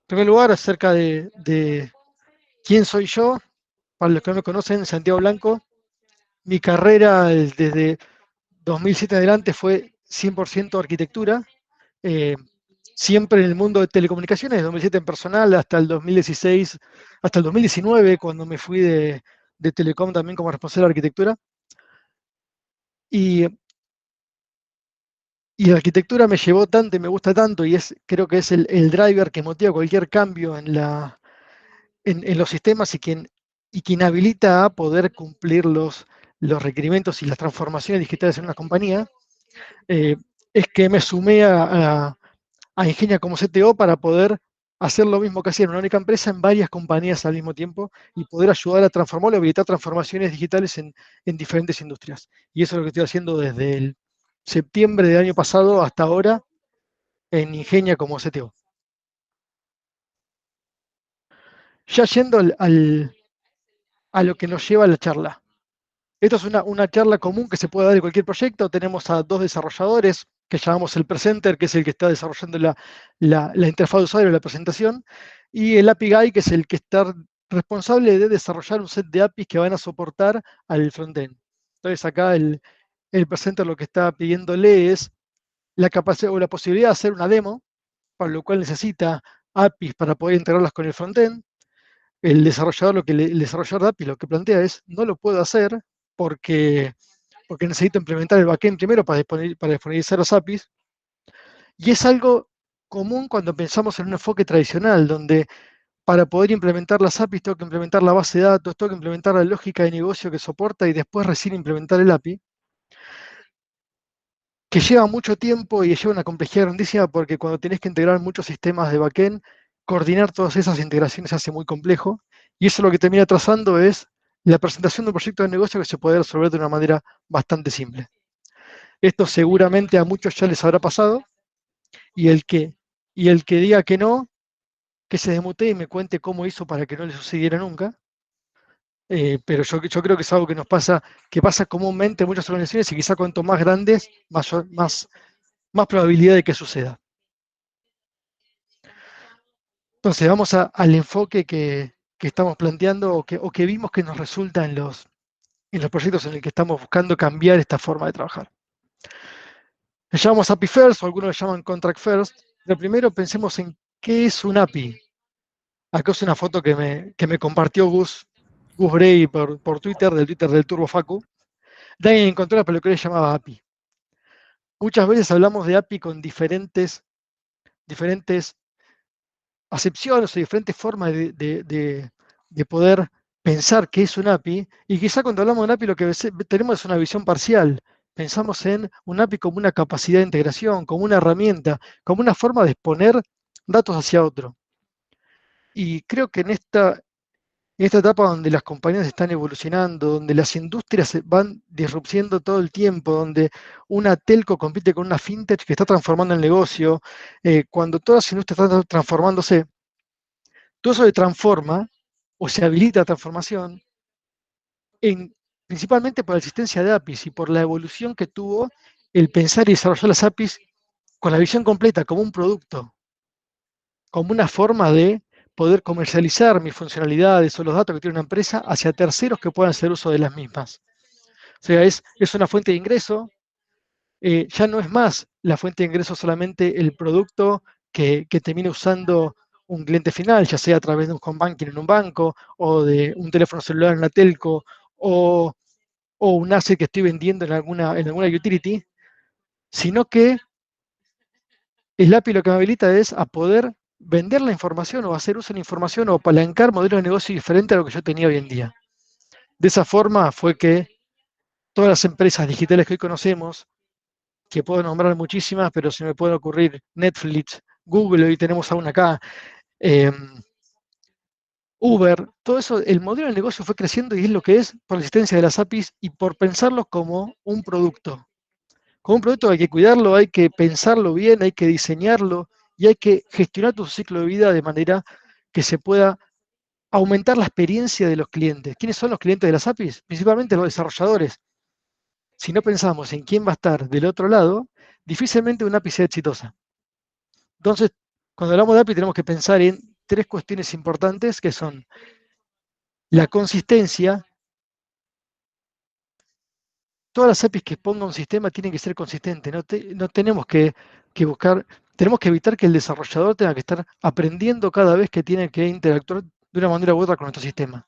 primer lugar, acerca de quién soy yo, para los que no me conocen, Santiago Blanco. Mi carrera desde 2007 en adelante fue 100% arquitectura, eh, siempre en el mundo de telecomunicaciones, desde 2007 en personal hasta el 2016, hasta el 2019, cuando me fui de Telecom también como responsable de arquitectura. Y, y la arquitectura me llevó tanto y me gusta tanto, y creo que es el driver que motiva cualquier cambio en los sistemas y quien habilita a poder cumplir los requerimientos y las transformaciones digitales en una compañía. eh, es que me sumé a Ingenia como CTO para poder hacer lo mismo que hacía en una única empresa en varias compañías al mismo tiempo y poder ayudar a transformar o habilitar transformaciones digitales en diferentes industrias. Y eso es lo que estoy haciendo desde el septiembre del año pasado hasta ahora en Ingenia como CTO. Ya yendo a lo que nos lleva a la charla. Esto es una charla común que se puede dar en cualquier proyecto. Tenemos a dos desarrolladores que llamamos el presenter, que es el que está desarrollando la interfaz de usuario, la presentación, y el API Guy, que es el que está responsable de desarrollar un set de APIs que van a soportar al frontend. Entonces acá el presenter lo que está pidiéndole es la capacidad o la posibilidad de hacer una demo, para lo cual necesita APIs para poder integrarlas con el frontend. El desarrollador de API lo que plantea es, no lo puedo hacer porque, porque necesito implementar el backend primero para disponibilizar los APIs. Y es algo común cuando pensamos en un enfoque tradicional, donde para poder implementar las APIs tengo que implementar la base de datos, tengo que implementar la lógica de negocio que soporta y después recién implementar el API, que lleva mucho tiempo y lleva una complejidad grandísima porque cuando tenés que integrar muchos sistemas de backend, coordinar todas esas integraciones se hace muy complejo y eso lo que termina trazando es la presentación de un proyecto de negocio que se puede resolver de una manera bastante simple. Esto seguramente a muchos ya les habrá pasado y el que diga que no, que se desmutee y me cuente cómo hizo para que no le sucediera nunca. Pero yo creo que es algo que que pasa comúnmente en muchas organizaciones y quizá cuanto más grandes, más probabilidad de que suceda. Entonces, vamos al enfoque que estamos planteando o que vimos que nos resulta en los proyectos en los que estamos buscando cambiar esta forma de trabajar. Le llamamos API First o algunos le llaman Contract First. Pero primero pensemos en qué es un API. Acá es una foto que me compartió Gus Bray por Twitter, del Twitter del Turbo Facu. De ahí encontró lo que le llamaba API. Muchas veces hablamos de API con diferentes acepciones o diferentes formas de poder pensar qué es un API, y quizá cuando hablamos de un API lo que tenemos es una visión parcial. Pensamos en un API como una capacidad de integración, como una herramienta, como una forma de exponer datos hacia otro. Y creo que en esta etapa donde las compañías están evolucionando, donde las industrias se van disrupciendo todo el tiempo, donde una telco compite con una fintech que está transformando el negocio, cuando todas las industrias están transformándose, todo eso se transforma o se habilita la transformación principalmente por la existencia de APIs y por la evolución que tuvo el pensar y desarrollar las APIs con la visión completa como un producto, como una forma de poder comercializar mis funcionalidades o los datos que tiene una empresa hacia terceros que puedan hacer uso de las mismas. O sea, es una fuente de ingreso, ya no es más la fuente de ingreso solamente el producto que termina usando un cliente final, ya sea a través de un home banking en un banco, o de un teléfono celular en la telco, o, o un asset que estoy vendiendo en alguna utility, sino que el API lo que me habilita es a poder vender la información o hacer uso de la información o apalancar modelos de negocio diferentes a lo que yo tenía hoy en día. De esa forma fue que todas las empresas digitales que hoy conocemos, que puedo nombrar muchísimas, pero se me puede ocurrir Netflix, Google, hoy tenemos aún acá, eh, Uber, todo eso, el modelo de negocio fue creciendo y es lo que es por la existencia de las APIs y por pensarlo como un producto. Como un producto hay que cuidarlo, hay que pensarlo bien, hay que diseñarlo y hay que gestionar tu ciclo de vida de manera que se pueda aumentar la experiencia de los clientes. ¿Quiénes son los clientes de las APIs? Principalmente los desarrolladores. Si no pensamos en quién va a estar del otro lado, difícilmente una API sea exitosa. Entonces, cuando hablamos de API tenemos que pensar en tres cuestiones importantes que son la consistencia. Todas las APIs que ponga un sistema tienen que ser consistentes. No tenemos que buscar, tenemos que evitar que el desarrollador tenga que estar aprendiendo cada vez que tiene que interactuar de una manera u otra con nuestro sistema.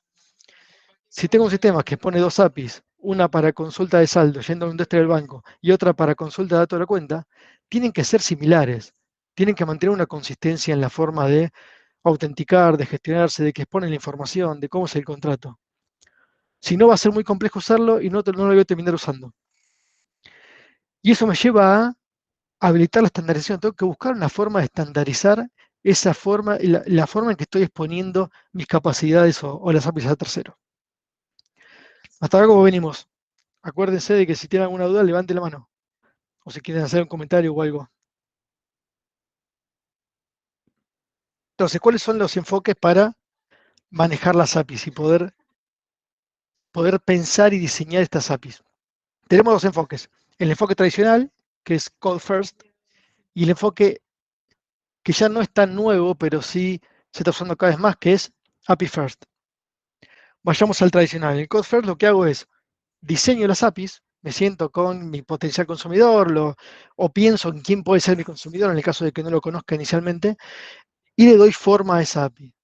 Si tengo un sistema que pone dos APIs, una para consulta de saldo yendo a la industria del banco y otra para consulta de datos de la cuenta, tienen que ser similares. Tienen que mantener una consistencia en la forma de autenticar, de gestionarse, de que exponen la información, de cómo es el contrato. Si no, va a ser muy complejo usarlo y no lo voy a terminar usando. Y eso me lleva a habilitar la estandarización. Tengo que buscar una forma de estandarizar esa forma, la forma en que estoy exponiendo mis capacidades o las APIs a terceros. Hasta ahora, como venimos. Acuérdense de que si tienen alguna duda, levante la mano. O si quieren hacer un comentario o algo. Entonces, ¿cuáles son los enfoques para manejar las APIs y poder pensar y diseñar estas APIs? Tenemos dos enfoques. El enfoque tradicional, que es Code First, y el enfoque que ya no es tan nuevo, pero sí se está usando cada vez más, que es API First. Vayamos al tradicional. En el Code First lo que hago es diseño las APIs, me siento con mi potencial consumidor, o pienso en quién puede ser mi consumidor en el caso de que no lo conozca inicialmente, y le doy forma a esa API.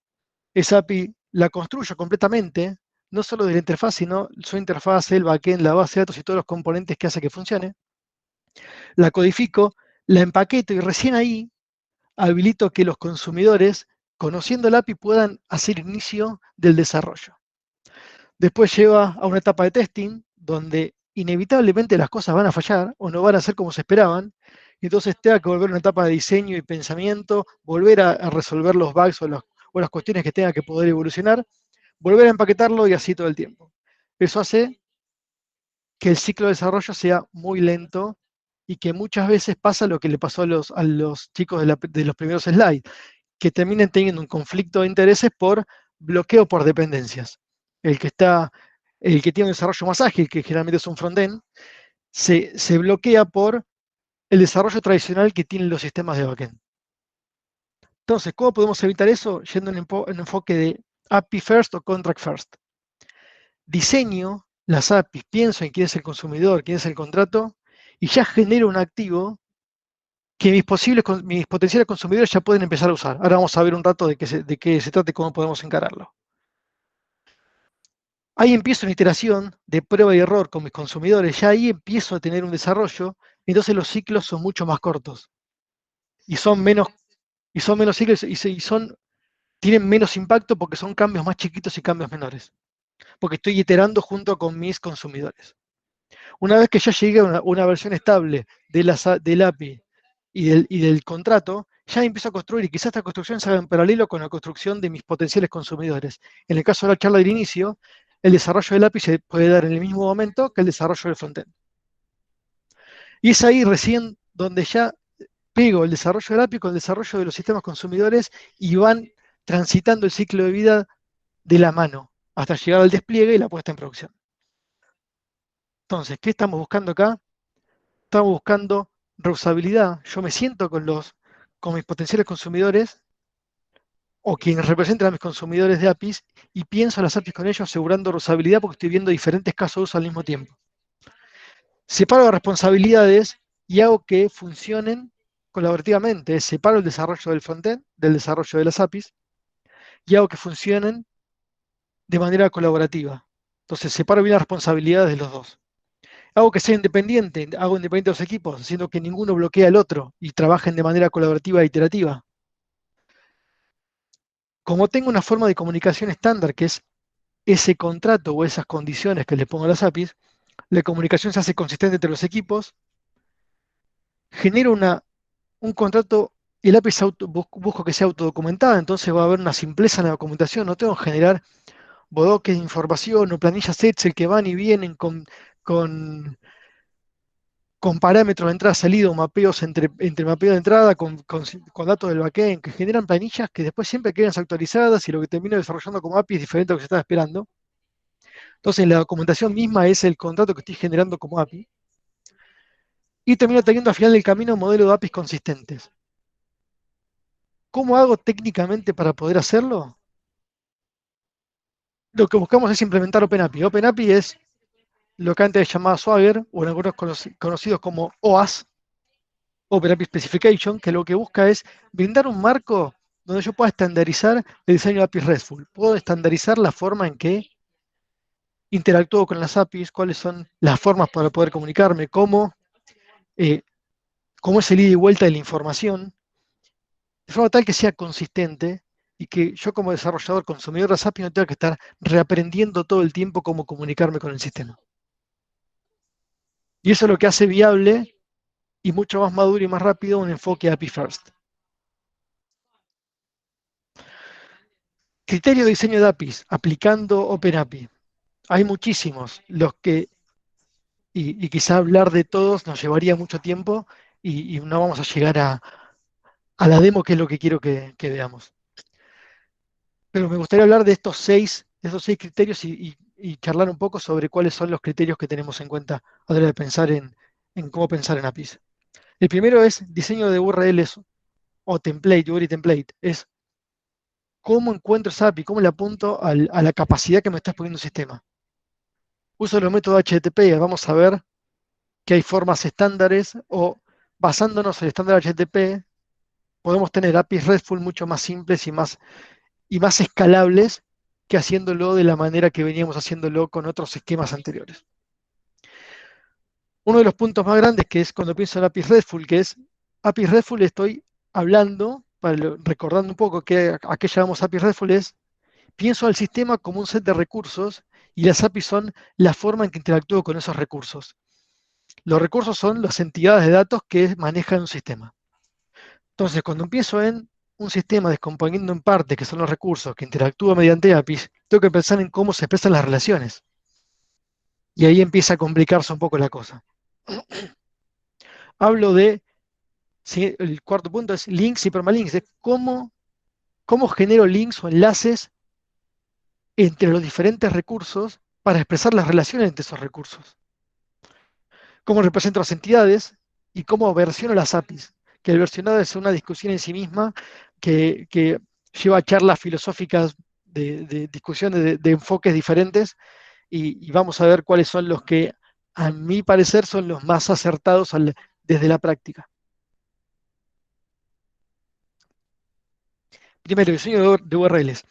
Esa API la construyo completamente, no solo de la interfaz, sino su interfaz, el backend, la base de datos y todos los componentes que hace que funcione. La codifico, la empaqueto y recién ahí habilito que los consumidores, conociendo la API, puedan hacer inicio del desarrollo. Después lleva a una etapa de testing, donde inevitablemente las cosas van a fallar o no van a ser como se esperaban, y entonces tenga que volver a una etapa de diseño y pensamiento, volver a resolver los bugs o las cuestiones que tenga que poder evolucionar, volver a empaquetarlo y así todo el tiempo. Eso hace que el ciclo de desarrollo sea muy lento y que muchas veces pasa lo que le pasó a los chicos de los primeros slides, que terminen teniendo un conflicto de intereses por bloqueo por dependencias. El que está, el que tiene un desarrollo más ágil, que generalmente es un frontend, se bloquea por el desarrollo tradicional que tienen los sistemas de backend. Entonces, ¿cómo podemos evitar eso? Yendo en un enfoque de API first o contract first. Diseño las APIs, pienso en quién es el consumidor, quién es el contrato, y ya genero un activo que mis potenciales consumidores ya pueden empezar a usar. Ahora vamos a ver un rato de qué se trata y cómo podemos encararlo. Ahí empiezo una iteración de prueba y error con mis consumidores, ya ahí empiezo a tener un desarrollo, entonces los ciclos son mucho más cortos y son menos ciclos tienen menos impacto porque son cambios más chiquitos y cambios menores, porque estoy iterando junto con mis consumidores. Una vez que ya llegué a una versión estable del API y del contrato, ya empiezo a construir y quizás esta construcción se haga en paralelo con la construcción de mis potenciales consumidores. En el caso de la charla del inicio, el desarrollo del API se puede dar en el mismo momento que el desarrollo del frontend. Y es ahí recién donde ya pego el desarrollo del API con el desarrollo de los sistemas consumidores y van transitando el ciclo de vida de la mano hasta llegar al despliegue y la puesta en producción. Entonces, ¿qué estamos buscando acá? Estamos buscando reusabilidad. Yo me siento con mis potenciales consumidores o quienes representan a mis consumidores de APIs y pienso las APIs con ellos asegurando reusabilidad porque estoy viendo diferentes casos de uso al mismo tiempo. Separo responsabilidades y hago que funcionen colaborativamente. Separo el desarrollo del frontend del desarrollo de las APIs y hago que funcionen de manera colaborativa. Entonces separo bien las responsabilidades de los dos. Hago que sea independiente, hago independiente los equipos, haciendo que ninguno bloquee al otro y trabajen de manera colaborativa e iterativa. Como tengo una forma de comunicación estándar, que es ese contrato o esas condiciones que le pongo a las APIs, la comunicación se hace consistente entre los equipos, genero un contrato y el API busco que sea autodocumentada, entonces va a haber una simpleza en la documentación, no tengo que generar bodoques de información o planillas Excel que van y vienen con, con parámetros de entrada salida o mapeos entre mapeo de entrada con datos del backend, que generan planillas que después siempre quedan actualizadas y lo que termino desarrollando como API es diferente a lo que se estaba esperando. Entonces la documentación misma es el contrato que estoy generando como API. Y termino teniendo al final del camino un modelo de APIs consistentes. ¿Cómo hago técnicamente para poder hacerlo? Lo que buscamos es implementar OpenAPI. OpenAPI es lo que antes se llamaba Swagger, o en algunos conocidos como OAS, OpenAPI Specification, que lo que busca es brindar un marco donde yo pueda estandarizar el diseño de APIs RESTful. Puedo estandarizar la forma en que interactúo con las APIs, cuáles son las formas para poder comunicarme, eh, cómo es el ida y vuelta de la información, de forma tal que sea consistente y que yo como desarrollador, consumidor de las APIs, no tenga que estar reaprendiendo todo el tiempo cómo comunicarme con el sistema. Y eso es lo que hace viable y mucho más maduro y más rápido un enfoque API First. Criterio de diseño de APIs, aplicando OpenAPI. Hay muchísimos, y quizá hablar de todos nos llevaría mucho tiempo y no vamos a llegar a la demo, que es lo que quiero que veamos. Pero me gustaría hablar de esos seis criterios y charlar un poco sobre cuáles son los criterios que tenemos en cuenta a la hora de pensar en cómo pensar en APIs. El primero es diseño de URLs o template, URI template. Es cómo encuentro esa API, cómo le apunto a la capacidad que me está exponiendo el sistema. Uso los métodos HTTP, vamos a ver que hay formas estándares o basándonos en el estándar HTTP, podemos tener APIs RESTful mucho más simples y más escalables que haciéndolo de la manera que veníamos haciéndolo con otros esquemas anteriores. Uno de los puntos más grandes que es cuando pienso en APIs RESTful, que es APIs RESTful, estoy hablando, recordando un poco a qué llamamos APIs RESTful, es pienso al sistema como un set de recursos y las APIs son la forma en que interactúo con esos recursos. Los recursos son las entidades de datos que manejan un sistema. Entonces, cuando empiezo en un sistema descomponiendo en partes, que son los recursos, que interactúa mediante APIs, tengo que pensar en cómo se expresan las relaciones. Y ahí empieza a complicarse un poco la cosa. Hablo de, sí, el cuarto punto es links y permalinks, es cómo genero links o enlaces entre los diferentes recursos para expresar las relaciones entre esos recursos. Cómo represento las entidades y cómo versiono las APIs. Que el versionado es una discusión en sí misma que lleva a charlas filosóficas de discusiones de enfoques diferentes y vamos a ver cuáles son los que, a mi parecer, son los más acertados desde la práctica. Primero, diseño de URLs.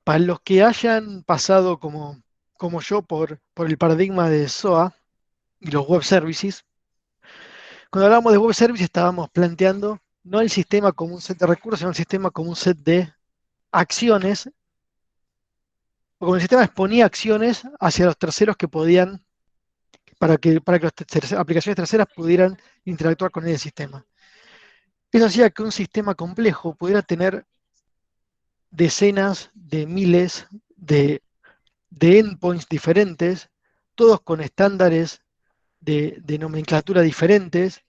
Para los que hayan pasado como yo por el paradigma de SOA y los web services, cuando hablábamos de web services estábamos planteando no el sistema como un set de recursos, sino el sistema como un set de acciones, o como el sistema exponía acciones hacia los terceros que podían, para que las aplicaciones terceras pudieran interactuar con el sistema. Eso hacía que un sistema complejo pudiera tener decenas de miles de endpoints diferentes, todos con estándares de nomenclatura diferentes.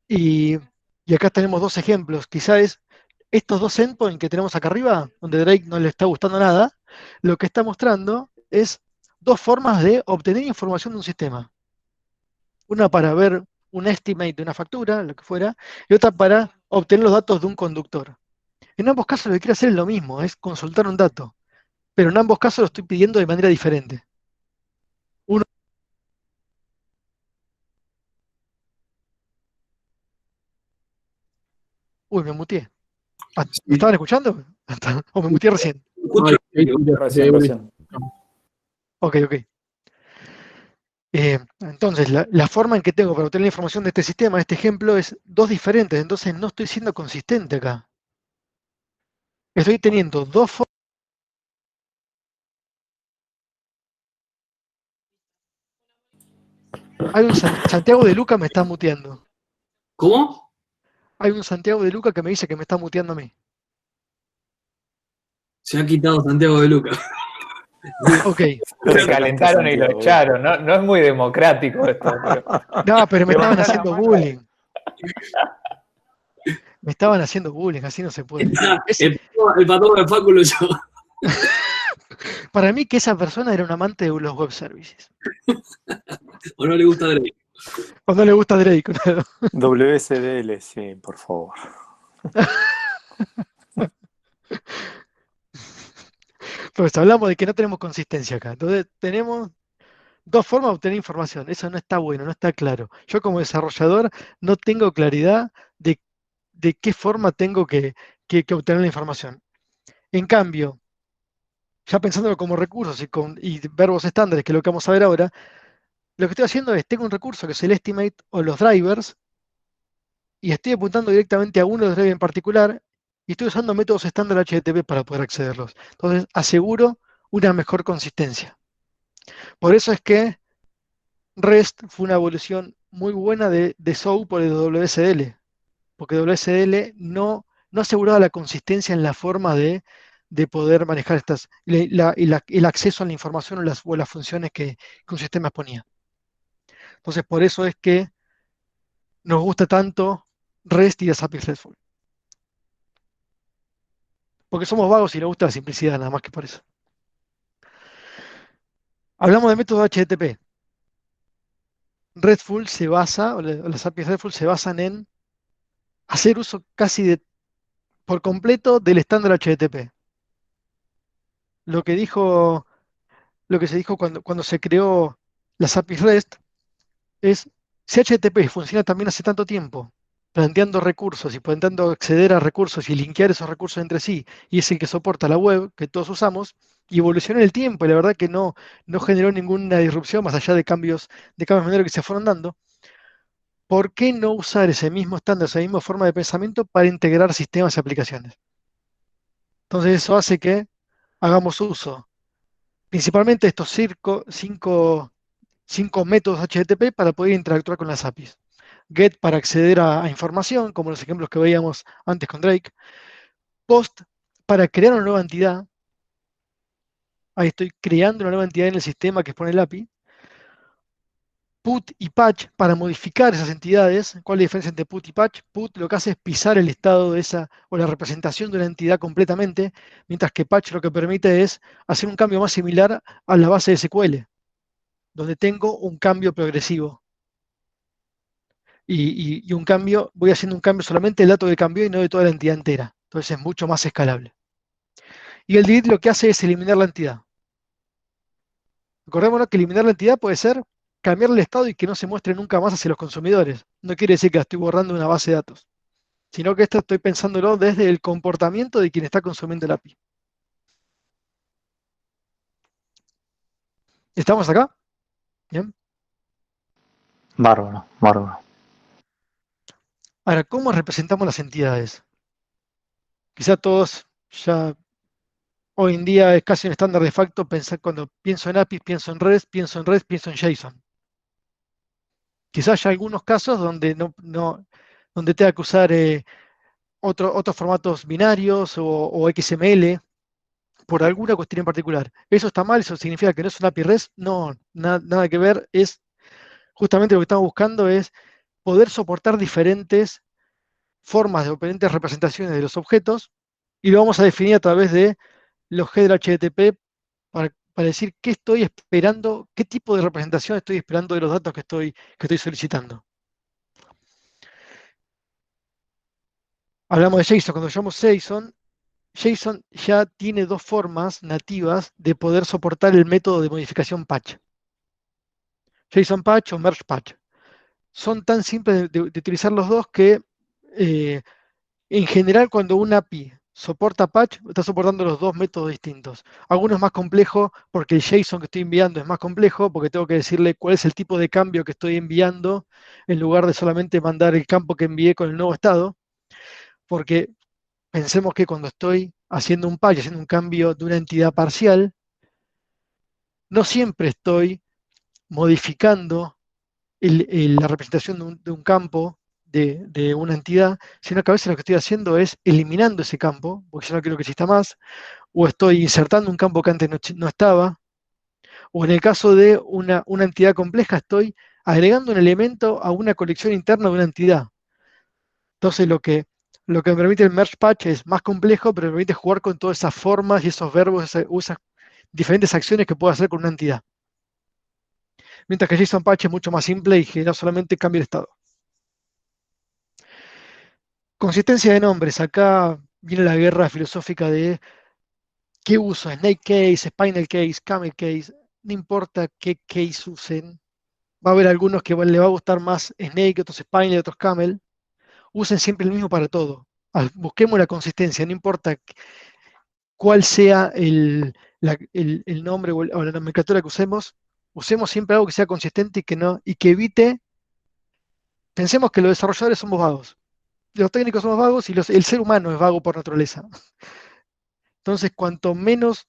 Y, y acá tenemos dos ejemplos. Quizás estos dos endpoints que tenemos acá arriba, donde Drake no le está gustando nada, lo que está mostrando es dos formas de obtener información de un sistema. Una para ver un estimate de una factura, lo que fuera, y otra para obtener los datos de un conductor. En ambos casos lo que quiero hacer es lo mismo, es consultar un dato, pero en ambos casos lo estoy pidiendo de manera diferente. Uno, uy, me muteé. ¿Me Sí. estaban escuchando? ¿O me muteé recién? Escucho, Recién. Ok, ok. Entonces, la forma en que tengo para obtener la información de este sistema, de este ejemplo, es dos diferentes. Entonces, no estoy siendo consistente acá. Estoy teniendo dos formas. Hay un Santiago de Luca me está muteando. ¿Cómo? Hay un Santiago de Luca que me dice que me está muteando a mí. Se ha quitado Santiago de Luca. Ok. Se calentaron y lo echaron. No, no es muy democrático esto. Pero... No, pero me estaban Levantá la haciendo mano. bullying. Me estaban haciendo bullying, así no se puede. El patrón de Facu lo llama. Para mí que esa persona era un amante de los web services. O no le gusta Drake. O no le gusta Drake. WSDL, sí, por favor. Pues hablamos de que no tenemos consistencia acá. Entonces, tenemos dos formas de obtener información. Eso no está bueno, no está claro. Yo como desarrollador no tengo claridad de qué forma tengo que obtener la información. En cambio, ya pensándolo como recursos y verbos estándares, que es lo que vamos a ver ahora, lo que estoy haciendo es, tengo un recurso que es el estimate o los drivers, y estoy apuntando directamente a uno de los drivers en particular, y estoy usando métodos estándar HTTP para poder accederlos. Entonces, aseguro una mejor consistencia. Por eso es que REST fue una evolución muy buena de SOAP por el WSDL, porque WSDL no aseguraba la consistencia en la forma de poder manejar el acceso a la información o las funciones que un sistema ponía. Entonces, por eso es que nos gusta tanto REST y las APIs RESTful. Porque somos vagos y nos gusta la simplicidad, nada más que por eso. Hablamos de métodos HTTP. RESTful se basa, o las APIs RESTful se basan en hacer uso casi por completo del estándar HTTP. Lo que dijo, lo que se dijo cuando se creó las APIs REST es, si HTTP funciona también hace tanto tiempo, planteando recursos y planteando acceder a recursos y linkear esos recursos entre sí, y es el que soporta la web que todos usamos, y evolucionó en el tiempo, y la verdad que no generó ninguna disrupción más allá de cambios menores que se fueron dando. ¿Por qué no usar ese mismo estándar, esa misma forma de pensamiento para integrar sistemas y aplicaciones? Entonces eso hace que hagamos uso principalmente de estos cinco métodos HTTP para poder interactuar con las APIs. Get para acceder a información, como los ejemplos que veíamos antes con Drake. Post para crear una nueva entidad. Ahí estoy creando una nueva entidad en el sistema que expone el API. Put y patch para modificar esas entidades. ¿Cuál es la diferencia entre put y patch? Put lo que hace es pisar el estado de esa o la representación de una entidad completamente, mientras que patch lo que permite es hacer un cambio más similar a la base de SQL, donde tengo un cambio progresivo. Y voy haciendo un cambio solamente del dato que cambió y no de toda la entidad entera. Entonces es mucho más escalable. Y el delete lo que hace es eliminar la entidad. Recordémonos que eliminar la entidad puede ser cambiar el estado y que no se muestre nunca más hacia los consumidores. No quiere decir que la estoy borrando de una base de datos, sino que esto estoy pensándolo desde el comportamiento de quien está consumiendo el API. ¿Estamos acá? Bien. Bárbaro, bárbaro. Ahora, ¿cómo representamos las entidades? Quizá todos ya hoy en día es casi un estándar de facto pensar cuando pienso en APIs, pienso en REST, pienso en REST, pienso en JSON. Quizás haya algunos casos donde donde tenga que usar otros formatos binarios o XML por alguna cuestión en particular. ¿Eso está mal? ¿Eso significa que no es una API REST? No, nada que ver. Es justamente lo que estamos buscando es poder soportar diferentes formas de diferentes representaciones de los objetos y lo vamos a definir a través de los header HTTP para decir qué estoy esperando, qué tipo de representación estoy esperando de los datos que estoy solicitando. Hablamos de JSON. Cuando llamamos JSON ya tiene dos formas nativas de poder soportar el método de modificación patch. JSON patch o merge patch. Son tan simples de utilizar los dos que eh, en general cuando un API soporta patch, está soportando los dos métodos distintos. Algunos es más complejo porque el JSON que estoy enviando es más complejo, porque tengo que decirle cuál es el tipo de cambio que estoy enviando en lugar de solamente mandar el campo que envié con el nuevo estado, porque pensemos que cuando estoy haciendo un patch, haciendo un cambio de una entidad parcial, no siempre estoy modificando la representación de un campo de una entidad, sino que a veces lo que estoy haciendo es eliminando ese campo, porque yo no quiero que exista más, o estoy insertando un campo que antes no estaba, o en el caso de una entidad compleja, estoy agregando un elemento a una colección interna de una entidad. Entonces lo que me permite el merge patch es más complejo, pero me permite jugar con todas esas formas y esos verbos, esas diferentes acciones que puedo hacer con una entidad. Mientras que JSON patch es mucho más simple y genera solamente cambio de estado. Consistencia de nombres. Acá viene la guerra filosófica de qué uso, snake case, spinal case, camel case, no importa qué case usen, va a haber algunos que le va a gustar más snake, otros spinal, otros camel, usen siempre el mismo para todo. Busquemos la consistencia, no importa cuál sea el nombre o la nomenclatura que usemos siempre algo que sea consistente y que evite, pensemos que los desarrolladores somos vagos, los técnicos somos vagos y el ser humano es vago por naturaleza. Entonces, cuanto menos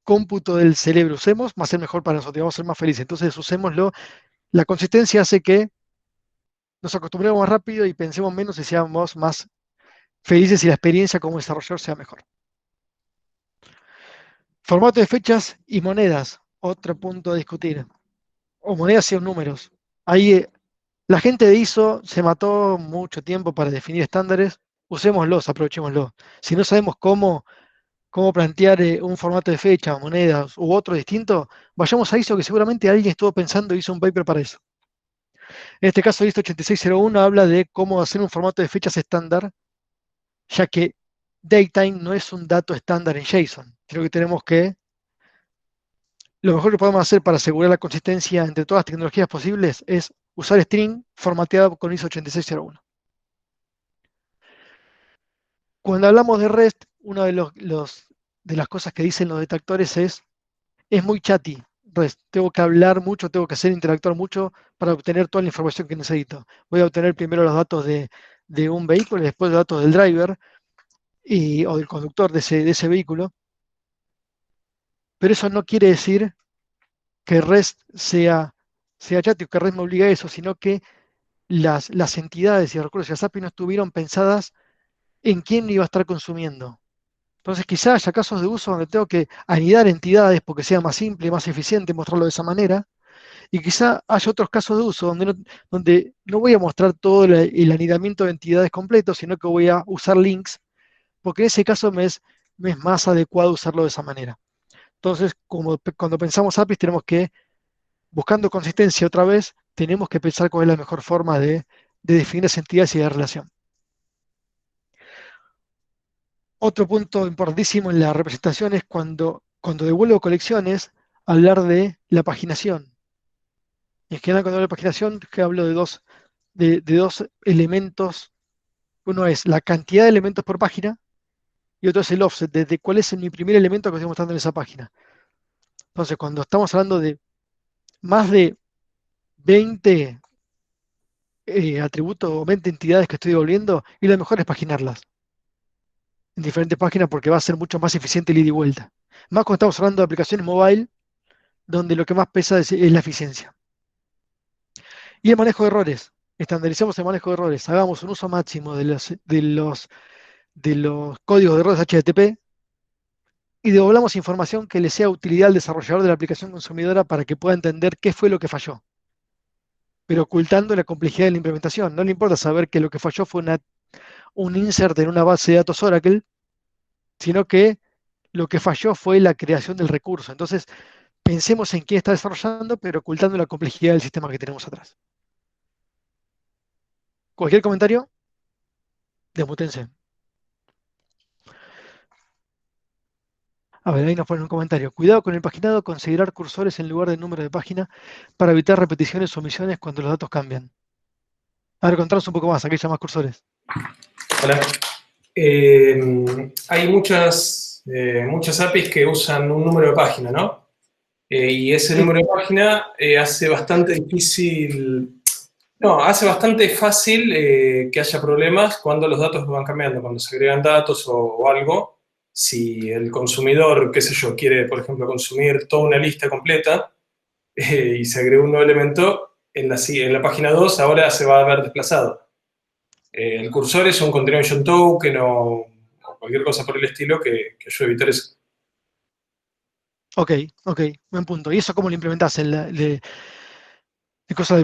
cómputo del cerebro usemos, va a ser mejor para nosotros, vamos a ser más felices. Entonces, usémoslo. La consistencia hace que nos acostumbremos más rápido y pensemos menos y seamos más felices y la experiencia como desarrollador sea mejor. Formato de fechas y monedas, otro punto a discutir. O monedas y o números. Ahí la gente de ISO se mató mucho tiempo para definir estándares. Usémoslos, aprovechémoslos. Si no sabemos cómo plantear un formato de fecha, monedas u otro distinto, vayamos a ISO que seguramente alguien estuvo pensando y hizo un paper para eso. En este caso, ISO 8601 habla de cómo hacer un formato de fechas estándar, ya que datetime no es un dato estándar en JSON, sino que lo mejor que podemos hacer para asegurar la consistencia entre todas las tecnologías posibles es usar string formateado con ISO 8601. Cuando hablamos de REST, una de las cosas que dicen los detractores es muy chatty. REST, tengo que hablar mucho, tengo que hacer interactuar mucho para obtener toda la información que necesito. Voy a obtener primero los datos de un vehículo y después los datos del driver o del conductor de ese vehículo. Pero eso no quiere decir que REST sea chatty o que REST me obliga a eso, sino que las entidades y recursos de las API no estuvieron pensadas en quién iba a estar consumiendo. Entonces quizás haya casos de uso donde tengo que anidar entidades porque sea más simple, más eficiente mostrarlo de esa manera, y quizá haya otros casos de uso donde no voy a mostrar todo el anidamiento de entidades completo, sino que voy a usar links, porque en ese caso me es más adecuado usarlo de esa manera. Entonces, cuando pensamos APIs, tenemos que, buscando consistencia otra vez, tenemos que pensar cuál es la mejor forma de definir esas entidades y de relación. Otro punto importantísimo en la representación es cuando devuelvo colecciones, hablar de la paginación. Y en general, cuando hablo de paginación, que hablo de dos elementos. Uno es la cantidad de elementos por página y otro es el offset, desde cuál es mi primer elemento que estoy mostrando en esa página. Entonces, cuando estamos hablando de más de 20 atributos o 20 entidades que estoy devolviendo, y lo mejor es paginarlas en diferentes páginas porque va a ser mucho más eficiente el ida y vuelta. Más cuando estamos hablando de aplicaciones mobile, donde lo que más pesa es la eficiencia. Y el manejo de errores. Estandarizamos el manejo de errores. Hagamos un uso máximo de los códigos de errores HTTP y devolvamos información que le sea utilidad al desarrollador de la aplicación consumidora para que pueda entender qué fue lo que falló, pero ocultando la complejidad de la implementación. No le importa saber que lo que falló fue un insert en una base de datos Oracle, sino que lo que falló fue la creación del recurso. Entonces, pensemos en quién está desarrollando, pero ocultando la complejidad del sistema que tenemos atrás. ¿Cualquier comentario? Desmutense. A ver, ahí nos ponen un comentario. Cuidado con el paginado, considerar cursores en lugar del número de página para evitar repeticiones o omisiones cuando los datos cambian. A ver, contanos un poco más, aquí hay más cursores. Hola. Hay muchas APIs que usan un número de página, ¿no? Y ese número de página hace bastante difícil, no, hace bastante fácil que haya problemas cuando los datos van cambiando, cuando se agregan datos o algo. Si el consumidor, qué sé yo, quiere, por ejemplo, consumir toda una lista completa y se agrega un nuevo elemento, en la página 2 ahora se va a ver desplazado. El cursor es un continuation token o cualquier cosa por el estilo que ayude a evitar eso. Ok, buen punto. ¿Y eso cómo lo implementás?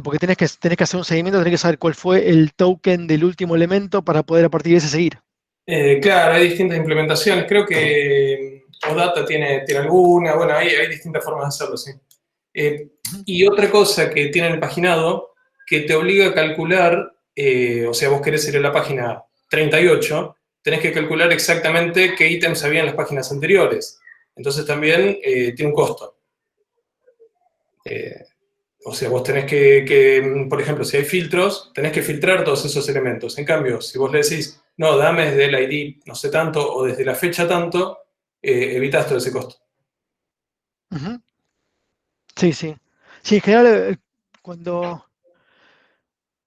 Porque tenés que hacer un seguimiento, tenés que saber cuál fue el token del último elemento para poder a partir de ese seguir. Claro, hay distintas implementaciones. Creo que OData tiene alguna. Bueno, hay distintas formas de hacerlo, sí. Y otra cosa que tiene el paginado, que te obliga a calcular, o sea, vos querés ir a la página 38, tenés que calcular exactamente qué ítems había en las páginas anteriores. Entonces también tiene un costo. O sea, vos tenés que, por ejemplo, si hay filtros, tenés que filtrar todos esos elementos. En cambio, si vos le decís, no, dame desde el ID no sé tanto o desde la fecha tanto, evitas todo ese costo. Ujú. Sí, sí. Sí, en general, cuando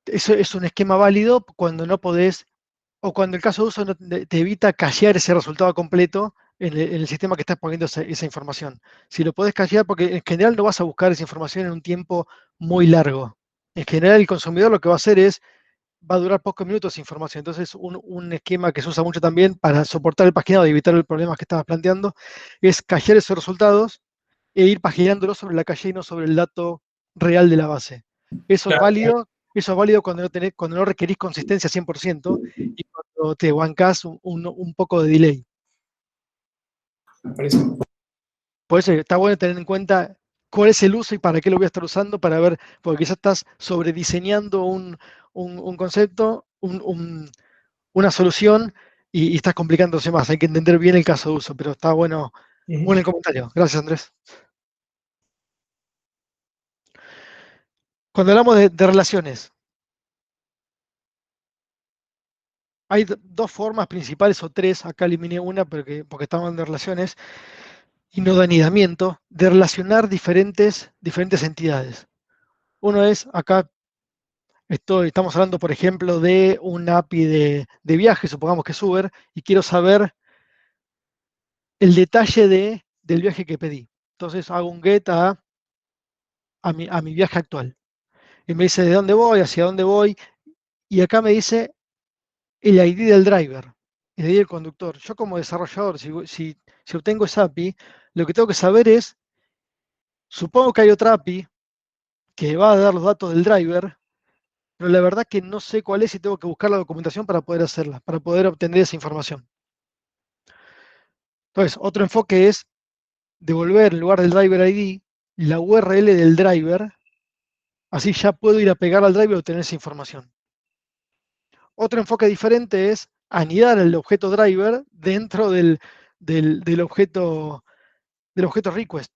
eso es un esquema válido, cuando no podés, o cuando el caso de uso te evita cachear ese resultado completo en el sistema que estás poniendo esa información. Si lo podés cachear, porque en general no vas a buscar esa información en un tiempo muy largo. En general, el consumidor lo que va a hacer es, va a durar pocos minutos esa información. Entonces, un esquema que se usa mucho también para soportar el paginado y evitar el problema que estabas planteando, es cachear esos resultados e ir paginándolos sobre la calle y no sobre el dato real de la base. Eso es Claro, válido cuando no requerís consistencia 100% y cuando te bancás un poco de delay. buenísimo. Por eso está bueno tener en cuenta cuál es el uso y para qué lo voy a estar usando para ver, porque quizás estás sobrediseñando un concepto, una solución y estás complicándose más. Hay que entender bien el caso de uso, pero está bueno el comentario. Gracias, Andrés. Cuando hablamos de relaciones, hay dos formas principales o tres, acá eliminé una porque estamos hablando de relaciones y no de anidamiento, de relacionar diferentes entidades. Uno es, acá estamos hablando, por ejemplo, de un API de viaje, supongamos que es Uber, y quiero saber el detalle del viaje que pedí. Entonces hago un get a mi viaje actual. Y me dice de dónde voy, hacia dónde voy, y acá me dice el ID del driver, el ID del conductor. Yo como desarrollador, si obtengo esa API, lo que tengo que saber es, supongo que hay otra API que va a dar los datos del driver, pero la verdad que no sé cuál es y tengo que buscar la documentación para poder hacerla, para poder obtener esa información. Entonces, otro enfoque es devolver en lugar del driver ID la URL del driver, así ya puedo ir a pegar al driver y obtener esa información. Otro enfoque diferente es anidar el objeto driver dentro del objeto request.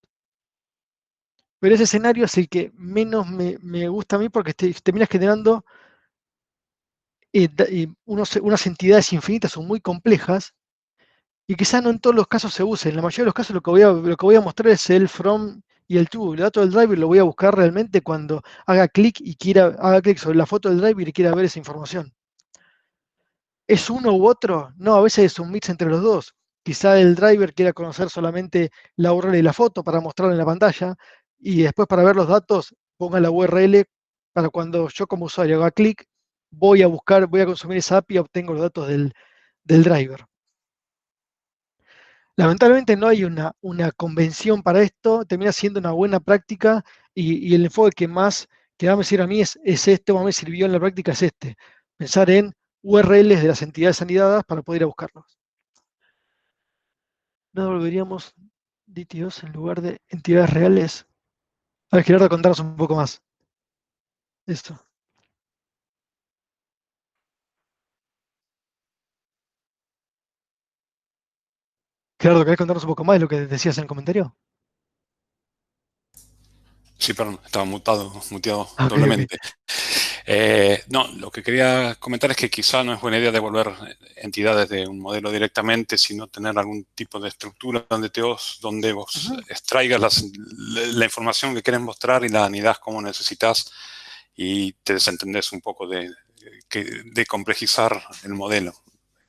Pero ese escenario es el que menos me gusta a mí porque terminas generando unas entidades infinitas, son muy complejas y quizás no en todos los casos se use. En la mayoría de los casos lo que voy a mostrar es el from y el to. El dato del driver lo voy a buscar realmente cuando haga clic sobre la foto del driver y quiera ver esa información. ¿Es uno u otro? No, a veces es un mix entre los dos. Quizá el driver quiera conocer solamente la URL de la foto para mostrarla en la pantalla y después para ver los datos ponga la URL para cuando yo como usuario haga clic, voy a consumir esa API y obtengo los datos del driver. Lamentablemente no hay una convención para esto, termina siendo una buena práctica y el enfoque que va a me sirve a mí es este, o me sirvió en la práctica es este. Pensar en URLs de las entidades anidadas para poder ir a buscarlos. No devolveríamos DTOs en lugar de entidades reales. A ver, Gerardo, contanos un poco más. Esto. Gerardo, ¿querés contarnos un poco más de lo que decías en el comentario? Sí, perdón, estaba muteado Ok. doblemente. No, lo que quería comentar es que quizá no es buena idea devolver entidades de un modelo directamente, sino tener algún tipo de estructura donde vos extraigas la información que querés mostrar y la anidás como necesitas y te desentendés un poco de complejizar el modelo.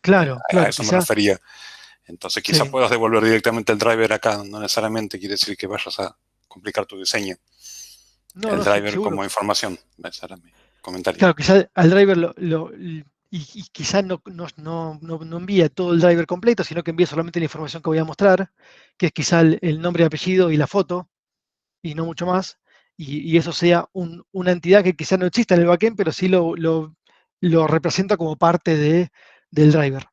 Claro, A eso me refería. Entonces quizá sí. puedas devolver directamente el driver acá, no necesariamente quiere decir que vayas a complicar tu diseño. No, El no, driver seguro. como información, ese era mi comentario. Claro, quizá al driver y quizá no envía todo el driver completo, sino que envía solamente la información que voy a mostrar, que es quizá el nombre y apellido y la foto, y no mucho más, y eso sea una entidad que quizá no exista en el backend, pero sí lo representa como parte del driver.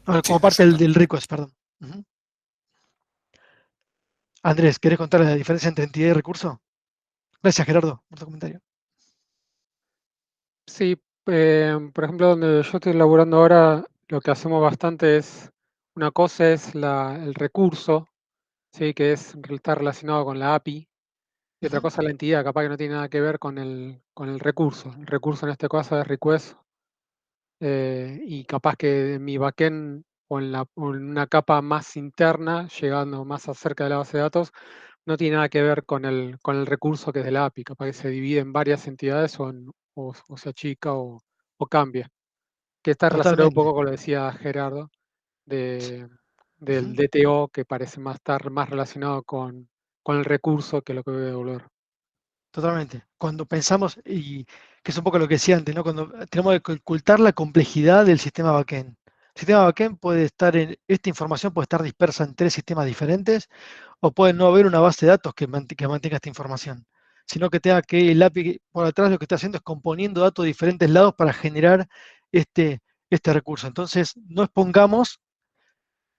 Como Sí, parte exacto. del request, perdón. Andrés, ¿querés contar la diferencia entre entidad y recurso? Gracias, Gerardo, por tu comentario. Sí, Por ejemplo, donde yo estoy laburando ahora, lo que hacemos bastante es, una cosa es el recurso, ¿sí? Que está relacionado con la API, y otra Ujú. cosa es la entidad, capaz que no tiene nada que ver con el recurso. El recurso en este caso es request, y capaz que en mi backend o en una capa más interna, llegando más acerca de la base de datos, no tiene nada que ver con el recurso que es de la API. Capaz que se divide en varias entidades o se achica o cambia. Que está relacionado un Totalmente. poco con lo que decía Gerardo, de, del Ujú. DTO, que parece estar más relacionado con el recurso que lo que voy a devolver. Totalmente. Cuando pensamos, y que es un poco lo que decía antes, ¿no? Cuando tenemos que ocultar la complejidad del sistema backend. El sistema backend puede estar esta información puede estar dispersa en 3 sistemas diferentes, o puede no haber una base de datos que mantenga esta información, sino que tenga que el API por atrás lo que está haciendo es componiendo datos de diferentes lados para generar este, este recurso. Entonces, no expongamos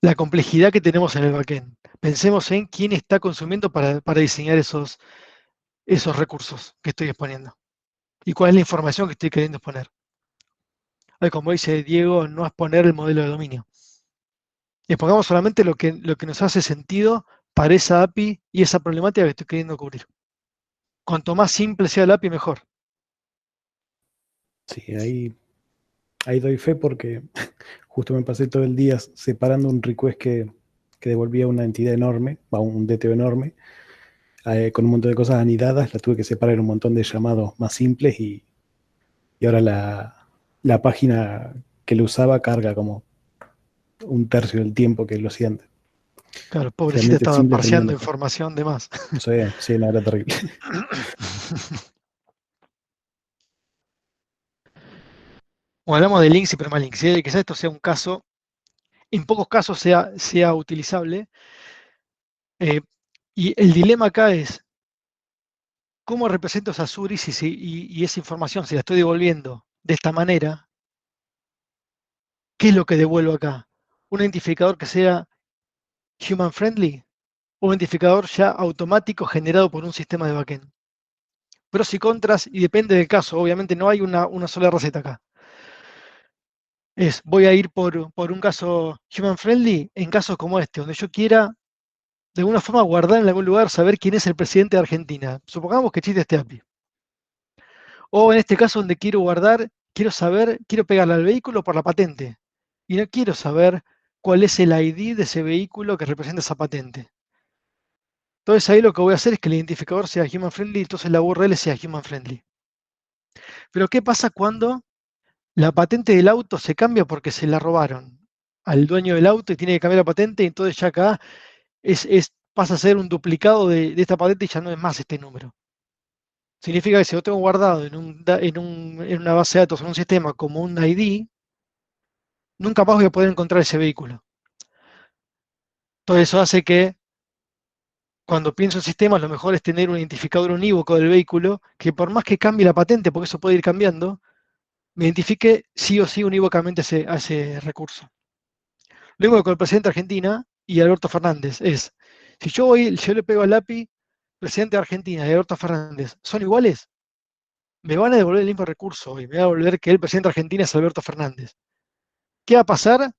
la complejidad que tenemos en el backend. Pensemos en quién está consumiendo para diseñar esos recursos que estoy exponiendo y cuál es la información que estoy queriendo exponer. Como dice Diego, no exponer el modelo de dominio. Expongamos solamente lo que nos hace sentido para esa API y esa problemática que estoy queriendo cubrir. Cuanto más simple sea la API, mejor. Sí, ahí doy fe porque justo me pasé todo el día separando un request que devolvía una entidad enorme, un DTO enorme, con un montón de cosas anidadas. La tuve que separar en un montón de llamados más simples y ahora la página que lo usaba carga como un tercio del tiempo que lo hacía antes. Claro, pobrecita Realmente estaba simple termina parseando mejor. información de más. Sí, no, era terrible. O hablamos de links y permalinks. Quizás esto sea un caso, en pocos casos sea utilizable. eh, y el dilema acá es, ¿cómo represento esas URIs y esa información? Si la estoy devolviendo de esta manera, ¿qué es lo que devuelvo acá? ¿Un identificador que sea human friendly? ¿O un identificador ya automático generado por un sistema de backend? Pros y contras, y depende del caso. Obviamente no hay una sola receta acá. Voy a ir por un caso human friendly en casos como este, donde yo quiera de alguna forma guardar en algún lugar, saber quién es el presidente de Argentina. Supongamos que existe este API. O en este caso donde quiero guardar, quiero pegarle al vehículo por la patente. Y no quiero saber cuál es el ID de ese vehículo que representa esa patente. Entonces ahí lo que voy a hacer es que el identificador sea human friendly, entonces la URL sea human friendly. Pero ¿qué pasa cuando la patente del auto se cambia porque se la robaron al dueño del auto y tiene que cambiar la patente? Y entonces ya acá pasa a ser un duplicado de esta patente y ya no es más este número. Significa que si lo tengo guardado en una base de datos, en un sistema como un ID, nunca más voy a poder encontrar ese vehículo. Todo eso hace que cuando pienso en sistemas, lo mejor es tener un identificador unívoco del vehículo que por más que cambie la patente, porque eso puede ir cambiando, me identifique sí o sí unívocamente a ese recurso. Luego con el presidente de Argentina y Alberto Fernández si yo le pego al API, presidente de Argentina y Alberto Fernández, ¿son iguales? Me van a devolver el mismo recurso y me va a devolver que el presidente de Argentina es Alberto Fernández. ¿Qué va a pasar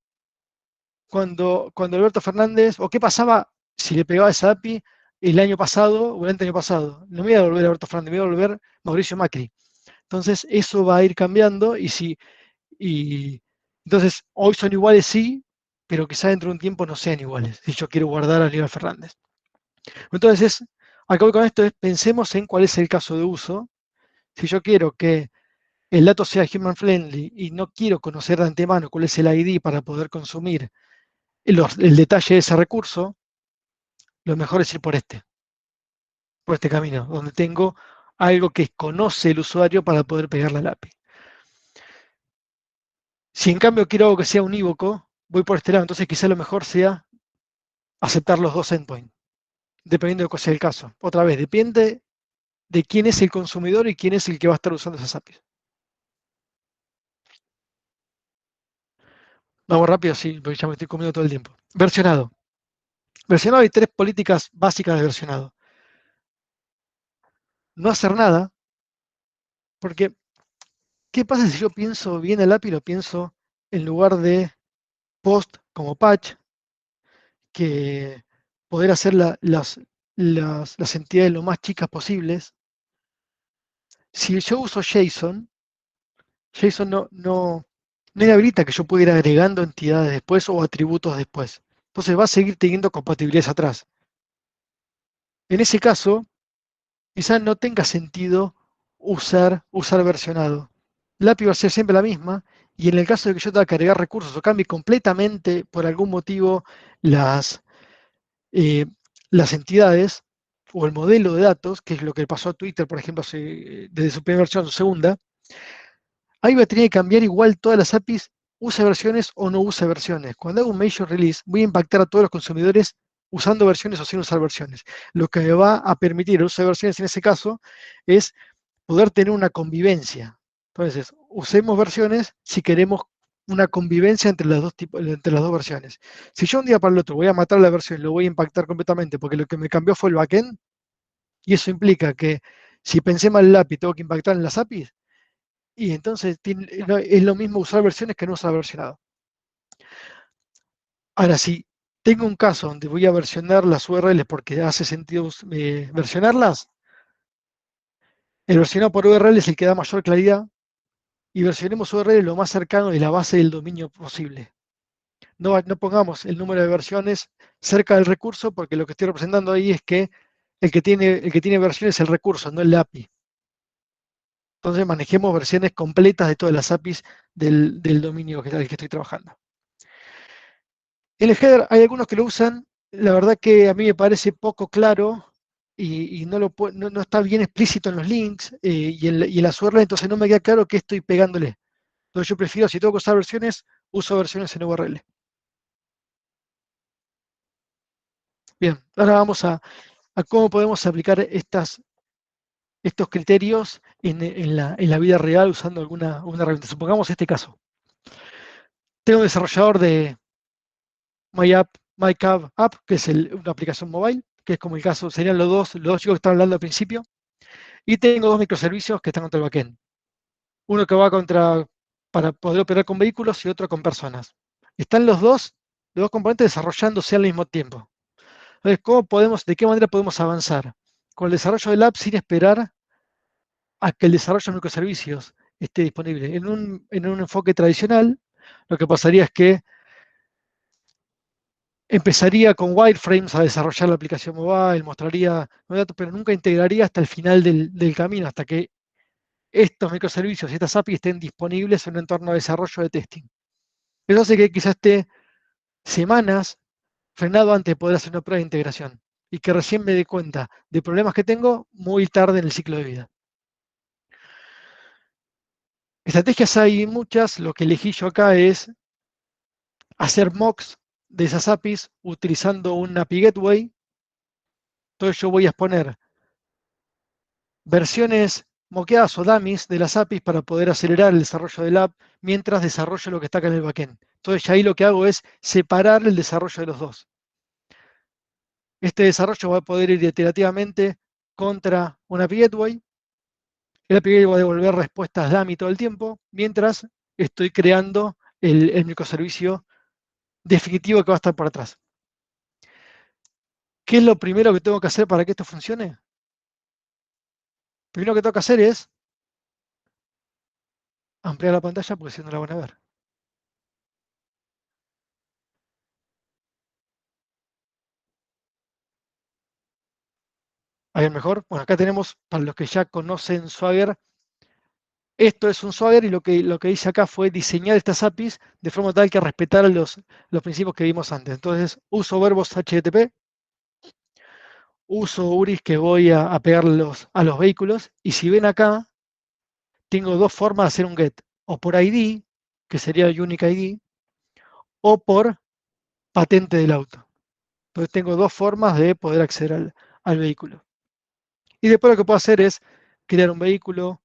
cuando Alberto Fernández, o qué pasaba si le pegaba esa API el año pasado o el año pasado? No me iba a devolver Alberto Fernández, me iba a devolver Mauricio Macri. Entonces eso va a ir cambiando y entonces hoy son iguales sí, pero quizá dentro de un tiempo no sean iguales, si yo quiero guardar a Aníbal Fernández. Entonces, acá voy con esto, pensemos en cuál es el caso de uso. Si yo quiero que el dato sea human friendly y no quiero conocer de antemano cuál es el ID para poder consumir el detalle de ese recurso, lo mejor es ir por este camino, donde tengo algo que conoce el usuario para poder pegarle al API. Si en cambio quiero algo que sea unívoco, voy por este lado, entonces quizá lo mejor sea aceptar los dos endpoints, dependiendo de cuál sea el caso. Otra vez, depende de quién es el consumidor y quién es el que va a estar usando esas APIs. Vamos rápido, sí, porque ya me estoy comiendo todo el tiempo. Versionado. Versionado, hay 3 políticas básicas de versionado. No hacer nada, porque ¿Qué pasa si yo pienso bien el API, lo pienso en lugar de post como patch, que poder hacer las entidades lo más chicas posibles? Si yo uso JSON no inhabilita que yo pueda ir agregando entidades después o atributos después. Entonces va a seguir teniendo compatibilidades atrás. En ese caso, quizás no tenga sentido usar versionado. La API va a ser siempre la misma, y en el caso de que yo tenga que agregar recursos o cambie completamente por algún motivo las, eh, las entidades o el modelo de datos, que es lo que pasó a Twitter, por ejemplo, desde su primera versión a su segunda, ahí va a tener que cambiar igual todas las APIs, use versiones o no use versiones. Cuando hago un major release, voy a impactar a todos los consumidores usando versiones o sin usar versiones. Lo que me va a permitir el uso de versiones en ese caso es poder tener una convivencia. Entonces, usemos versiones si queremos una convivencia entre las dos versiones. Si yo un día para el otro voy a matar la versión y lo voy a impactar completamente porque lo que me cambió fue el backend, y eso implica que si pensé mal el API, tengo que impactar en las APIs, y entonces es lo mismo usar versiones que no usar versionado. Ahora, si tengo un caso donde voy a versionar las URLs porque hace sentido versionarlas, el versionado por URL es el que da mayor claridad, y versionemos URL lo más cercano de la base del dominio posible. No pongamos el número de versiones cerca del recurso, porque lo que estoy representando ahí es que el que tiene versiones es el recurso, no el API. Entonces manejemos versiones completas de todas las APIs del dominio al que estoy trabajando. En el header hay algunos que lo usan, la verdad que a mí me parece poco claro y no está bien explícito en los links y en las URL, entonces no me queda claro qué estoy pegándole. Entonces yo prefiero, si tengo que usar versiones, uso versiones en URL. Bien, ahora vamos a cómo podemos aplicar estos criterios en la vida real usando alguna herramienta. Supongamos este caso. Tengo un desarrollador de MyCab App, que es una aplicación mobile, que es como el caso, serían los dos chicos que estaban hablando al principio, y tengo dos microservicios que están contra el backend. Uno que va para poder operar con vehículos y otro con personas. Están los dos componentes desarrollándose al mismo tiempo. Entonces, ¿de qué manera podemos avanzar? Con el desarrollo del app sin esperar a que el desarrollo de microservicios esté disponible. En un enfoque tradicional, lo que pasaría es que empezaría con wireframes a desarrollar la aplicación mobile, mostraría los datos, pero nunca integraría hasta el final del camino, hasta que estos microservicios y estas APIs estén disponibles en un entorno de desarrollo de testing. Eso hace que quizás esté semanas frenado antes de poder hacer una prueba de integración y que recién me dé cuenta de problemas que tengo muy tarde en el ciclo de vida. Estrategias hay muchas, lo que elegí yo acá es hacer mocks de esas APIs utilizando un API Gateway. Entonces yo voy a exponer versiones moqueadas o dummies de las APIs para poder acelerar el desarrollo del app mientras desarrollo lo que está acá en el backend. Entonces ya ahí lo que hago es separar el desarrollo de los dos. Este desarrollo va a poder ir iterativamente contra un API Gateway. El API Gateway va a devolver respuestas dummy todo el tiempo, mientras estoy creando el microservicio definitivo que va a estar por atrás. ¿Qué es lo primero que tengo que hacer para que esto funcione? Lo primero que tengo que hacer es ampliar la pantalla porque si no la van a ver. ¿Ahí es mejor? Bueno, acá tenemos, para los que ya conocen Swagger, esto es un Swagger y lo que hice acá fue diseñar estas APIs de forma tal que respetaran los principios que vimos antes. Entonces, uso verbos HTTP, uso URIs que voy a pegarlos a los vehículos, y si ven acá, tengo dos formas de hacer un GET, o por ID, que sería Unique ID, o por patente del auto. Entonces tengo dos formas de poder acceder al vehículo. Y después lo que puedo hacer es crear un vehículo,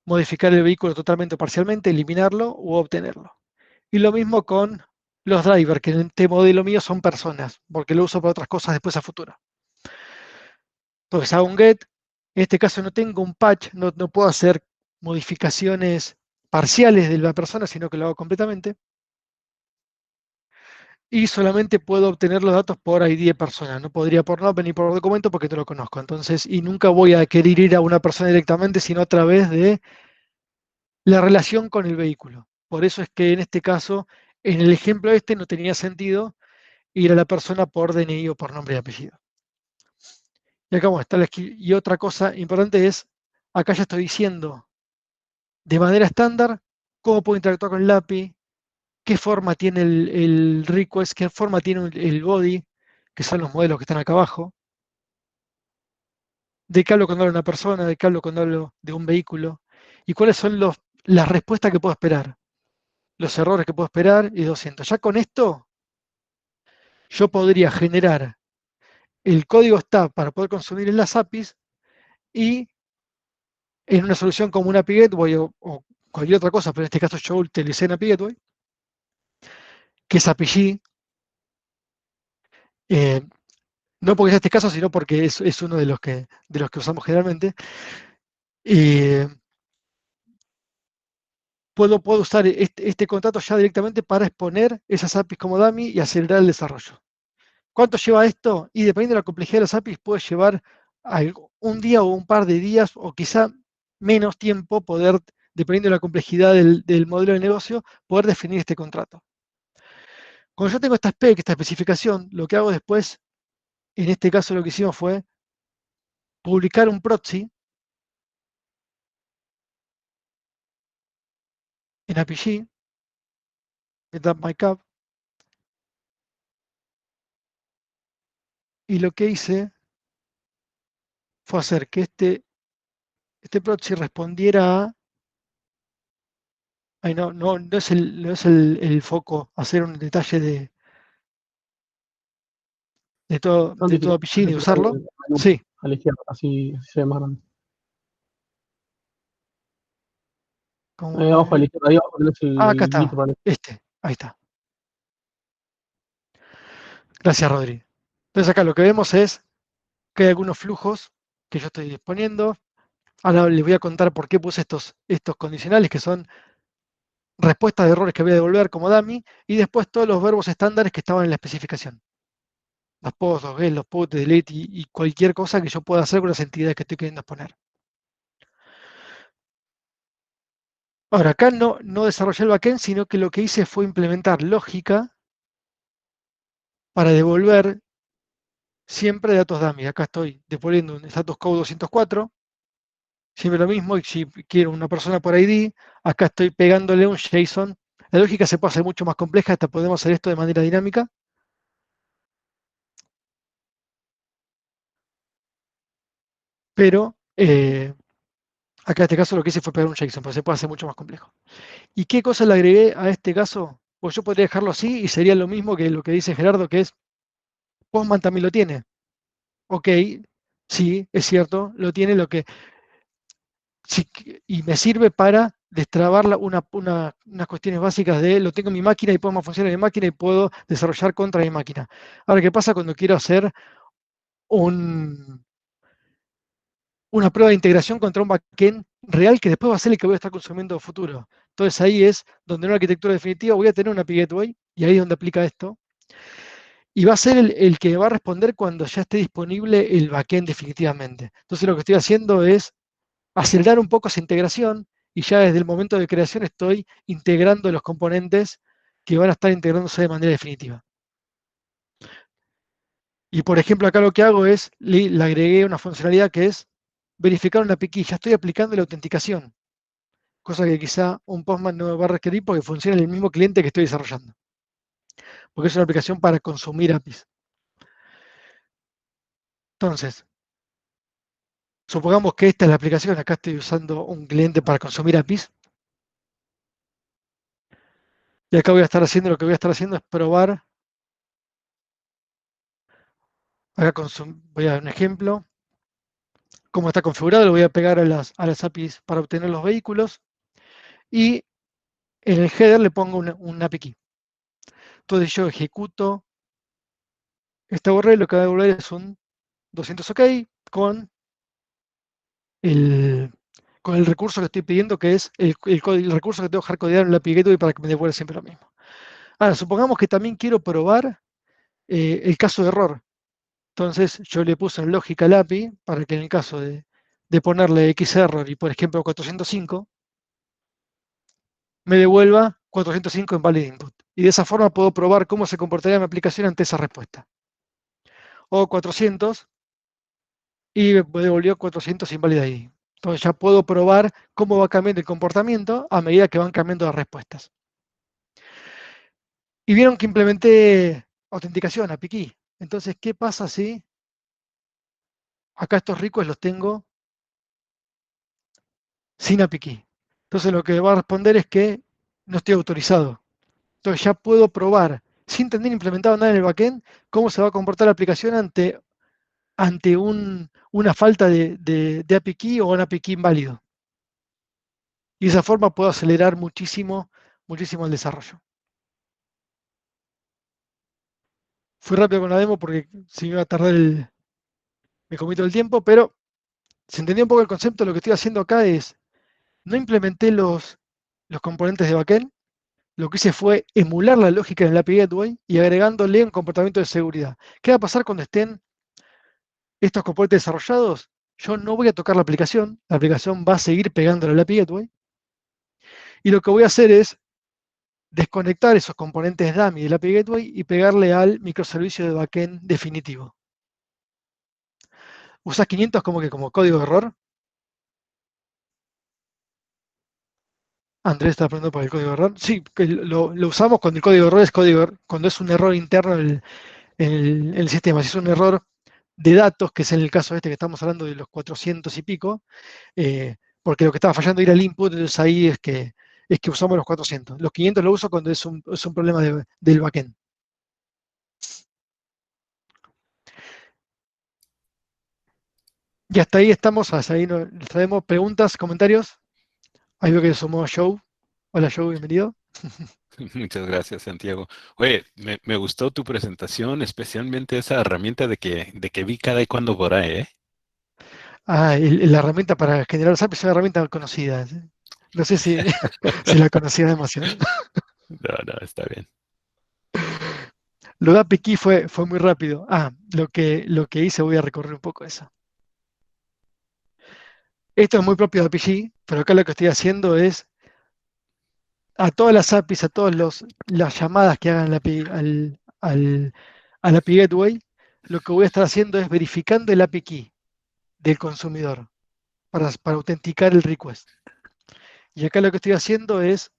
modificar el vehículo totalmente o parcialmente, eliminarlo u obtenerlo. Y lo mismo con los drivers, que en este modelo mío son personas, porque lo uso para otras cosas después a futuro. Entonces hago un get, en este caso no tengo un patch, no puedo hacer modificaciones parciales de la persona, sino que lo hago completamente. Y solamente puedo obtener los datos por ID de persona. No podría por nombre ni por documento porque no lo conozco. Entonces, y nunca voy a querer ir a una persona directamente, sino a través de la relación con el vehículo. Por eso es que en este caso, en el ejemplo este, no tenía sentido ir a la persona por DNI o por nombre y apellido. Y acá bueno, está y otra cosa importante es, acá ya estoy diciendo de manera estándar cómo puedo interactuar con el API, qué forma tiene el request, qué forma tiene el body, que son los modelos que están acá abajo, de qué hablo cuando hablo de una persona, de qué hablo cuando hablo de un vehículo, y cuáles son las respuestas que puedo esperar, los errores que puedo esperar y 200. Ya con esto, yo podría generar el código está para poder consumir en las APIs y en una solución como una API Gateway o cualquier otra cosa, pero en este caso yo utilicé una API Gateway, que es API, no porque sea este caso, sino porque es uno de los que usamos generalmente. Puedo usar este contrato ya directamente para exponer esas APIs como dummy y acelerar el desarrollo. ¿Cuánto lleva esto? Y dependiendo de la complejidad de las APIs, puede llevar un día o un par de días, o quizá menos tiempo, poder, dependiendo de la complejidad del modelo de negocio, poder definir este contrato. Cuando yo tengo esta especificación, lo que hago después, en este caso lo que hicimos fue publicar un proxy en APG, getUpMyCap, y lo que hice fue hacer que este proxy respondiera a... Ay, no es el foco hacer un detalle de todo APG ni usarlo. Sí. A la izquierda, así se ve más grande. Abajo a la izquierda, ahí abajo tenés el acá está. grito para Ahí está. Gracias, Rodri. Entonces acá lo que vemos es que hay algunos flujos que yo estoy disponiendo. Ahora les voy a contar por qué puse estos condicionales, que son respuestas de errores que voy a devolver como dummy, y después todos los verbos estándares que estaban en la especificación. Los post, los get, los put, delete y cualquier cosa que yo pueda hacer con las entidades que estoy queriendo exponer. Ahora, acá no desarrollé el backend, sino que lo que hice fue implementar lógica para devolver siempre datos dummy. Acá estoy devolviendo un status code 204, siempre lo mismo, y si quiero una persona por ID, acá estoy pegándole un JSON. La lógica se puede hacer mucho más compleja, hasta podemos hacer esto de manera dinámica. Pero acá en este caso lo que hice fue pegar un JSON, pero se puede hacer mucho más complejo. ¿Y qué cosa le agregué a este caso? Pues yo podría dejarlo así y sería lo mismo que lo que dice Gerardo, que es Postman también lo tiene. Ok, sí, es cierto, lo tiene, y me sirve para destrabar unas cuestiones básicas de lo tengo en mi máquina y Postman funciona en mi máquina y puedo desarrollar contra mi máquina. Ahora, ¿qué pasa cuando quiero hacer una prueba de integración contra un backend real que después va a ser el que voy a estar consumiendo en futuro? Entonces ahí es donde en una arquitectura definitiva voy a tener una API Gateway, y ahí es donde aplica esto. Y va a ser el que va a responder cuando ya esté disponible el backend definitivamente. Entonces lo que estoy haciendo es acelerar un poco esa integración, y ya desde el momento de creación estoy integrando los componentes que van a estar integrándose de manera definitiva. Y por ejemplo, acá lo que hago es, le agregué una funcionalidad que es verificar una API key. Ya estoy aplicando la autenticación, cosa que quizá un Postman no va a requerir porque funciona en el mismo cliente que estoy desarrollando, porque es una aplicación para consumir APIs. Entonces, supongamos que esta es la aplicación, acá estoy usando un cliente para consumir APIs. Y acá voy a estar haciendo, lo que voy a estar haciendo es probar. Acá voy a dar un ejemplo. Cómo está configurado, lo voy a pegar a las APIs para obtener los vehículos. Y en el header le pongo un API key. Entonces yo ejecuto esta URL, lo que va a devolver es un 200 OK con con el recurso que estoy pidiendo, que es el recurso que tengo que dejar codeado en el API Gateway para que me devuelva siempre lo mismo. Ahora, supongamos que también quiero probar el caso de error. Entonces, yo le puse en lógica al API para que en el caso de ponerle Xerror y, por ejemplo, 405, me devuelva 405 en valid input. Y de esa forma puedo probar cómo se comportaría mi aplicación ante esa respuesta. O 400 y me devolvió 400 invalid ID. Entonces ya puedo probar cómo va cambiando el comportamiento a medida que van cambiando las respuestas. Y vieron que implementé autenticación, API Key. Entonces, ¿qué pasa si acá estos requests los tengo sin API Key? Entonces lo que va a responder es que no estoy autorizado. Entonces ya puedo probar, sin tener implementado nada en el backend, cómo se va a comportar la aplicación ante una falta de API Key o un API Key inválido. Y de esa forma puedo acelerar muchísimo, muchísimo el desarrollo. Fui rápido con la demo porque si me iba a tardar me comí todo el tiempo, pero se entendió un poco el concepto. Lo que estoy haciendo acá es, no implementé los componentes de backend, lo que hice fue emular la lógica en el API Gateway y agregándole un comportamiento de seguridad. ¿Qué va a pasar cuando estén estos componentes desarrollados? Yo no voy a tocar la aplicación va a seguir pegándole al API Gateway, y lo que voy a hacer es desconectar esos componentes dummy del API Gateway y pegarle al microservicio de backend definitivo. ¿Usás 500 como código de error? Andrés está preguntando por el código de error. Sí, que lo usamos cuando el código de error es cuando es un error interno en el sistema. Si es un error de datos, que es en el caso este que estamos hablando de los 400 y pico, porque lo que estaba fallando era el input, entonces ahí es que usamos los 400. Los 500 lo uso cuando es un problema del backend. Y hasta ahí estamos, hasta ahí nos traemos preguntas, comentarios. Ahí veo que sumó Joe. Hola Joe, bienvenido. Muchas gracias, Santiago. Oye, me gustó tu presentación, especialmente esa herramienta de que vi cada y cuando por ahí, ¿eh? La herramienta para generar SAP es una herramienta conocida. No sé si, si la conocía demasiado. No, está bien. Lo de API Key fue muy rápido. Lo que hice, voy a recorrer un poco eso. Esto es muy propio de API Key, pero acá lo que estoy haciendo es a todas las APIs, a todas las llamadas que hagan al API Gateway, lo que voy a estar haciendo es verificando el API Key del consumidor para autenticar el request. Y acá lo que estoy haciendo es,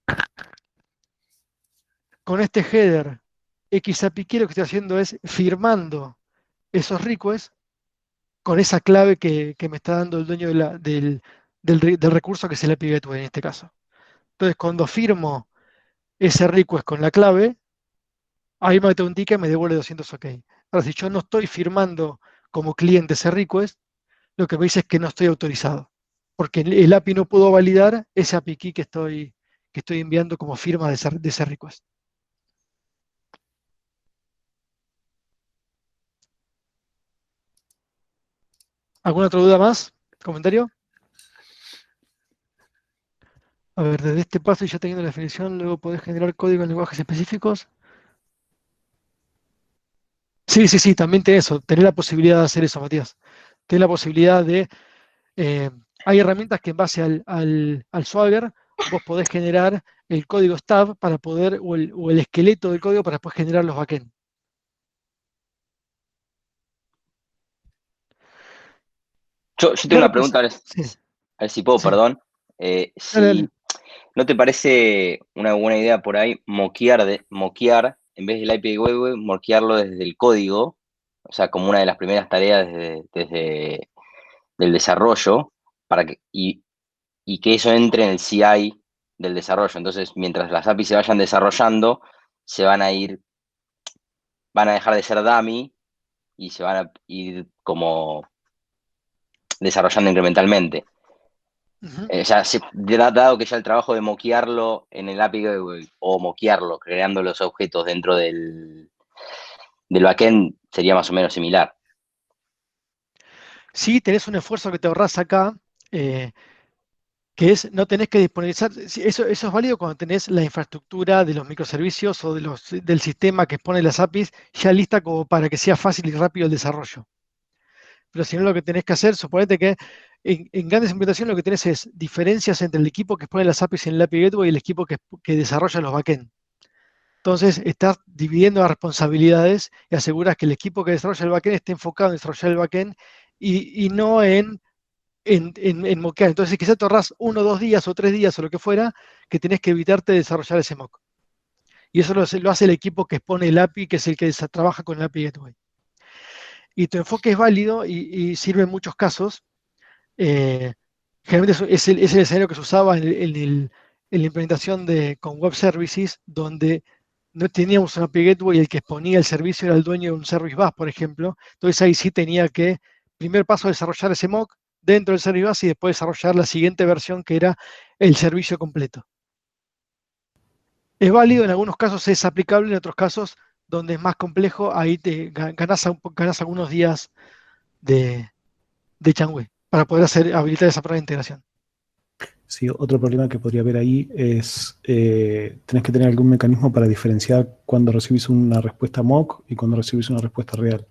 con este header XAPI Key, lo que estoy haciendo es firmando esos requests con esa clave que me está dando el dueño del recurso, que es el API Gateway en este caso. Entonces, cuando firmo ese request con la clave, ahí me autentica y me devuelve 200 OK. Ahora, si yo no estoy firmando como cliente ese request, lo que me dice es que no estoy autorizado, porque el API no pudo validar ese API key que estoy enviando como firma de ese request. ¿Alguna otra duda más? ¿Comentario? A ver, desde este paso y ya teniendo la definición, luego podés generar código en lenguajes específicos. Sí, también tenés eso, tenés la posibilidad de hacer eso, Matías. Tenés la posibilidad de... hay herramientas que en base al Swagger vos podés generar el código stub para poder, o el esqueleto del código para después generar los backend. Yo tengo una pregunta, a ver si puedo, Sí. perdón. Dale. ¿No te parece una buena idea por ahí moquear, en vez del API Gateway, moquearlo desde el código? O sea, como una de las primeras tareas desde del desarrollo, y que eso entre en el CI del desarrollo. Entonces, mientras las APIs se vayan desarrollando, van a dejar de ser dummy y se van a ir como desarrollando incrementalmente. Dado que ya el trabajo de moquearlo en el API Gateway o moquearlo creando los objetos dentro del backend sería más o menos similar. Sí, tenés un esfuerzo que te ahorrás acá. que es no tenés que disponibilizar, eso es válido cuando tenés la infraestructura de los microservicios o del sistema que expone las APIs ya lista como para que sea fácil y rápido el desarrollo. Pero si no, lo que tenés que hacer, suponete que en grandes implementaciones lo que tenés es diferencias entre el equipo que expone las APIs en el API Gateway y el equipo que desarrolla los backend. Entonces, estás dividiendo las responsabilidades y aseguras que el equipo que desarrolla el backend esté enfocado en desarrollar el backend y no en moquear. Entonces, quizás te ahorras 1, 2 días o 3 días o lo que fuera, que tenés que evitarte desarrollar ese mock. Y eso lo hace el equipo que expone el API, que es el que trabaja con el API Gateway. Y tu enfoque es válido y sirve en muchos casos. Generalmente es el escenario que se usaba en la implementación con Web Services, donde no teníamos un API Gateway y el que exponía el servicio era el dueño de un Service Bus, por ejemplo. Entonces ahí sí tenía que, primer paso, desarrollar ese mock dentro del Service Bus y después desarrollar la siguiente versión que era el servicio completo. Es válido, en algunos casos es aplicable, en otros casos donde es más complejo, ahí te ganás algunos días de changüe para poder habilitar esa prueba de integración. Sí, otro problema que podría haber ahí es tenés que tener algún mecanismo para diferenciar cuando recibís una respuesta mock y cuando recibís una respuesta real.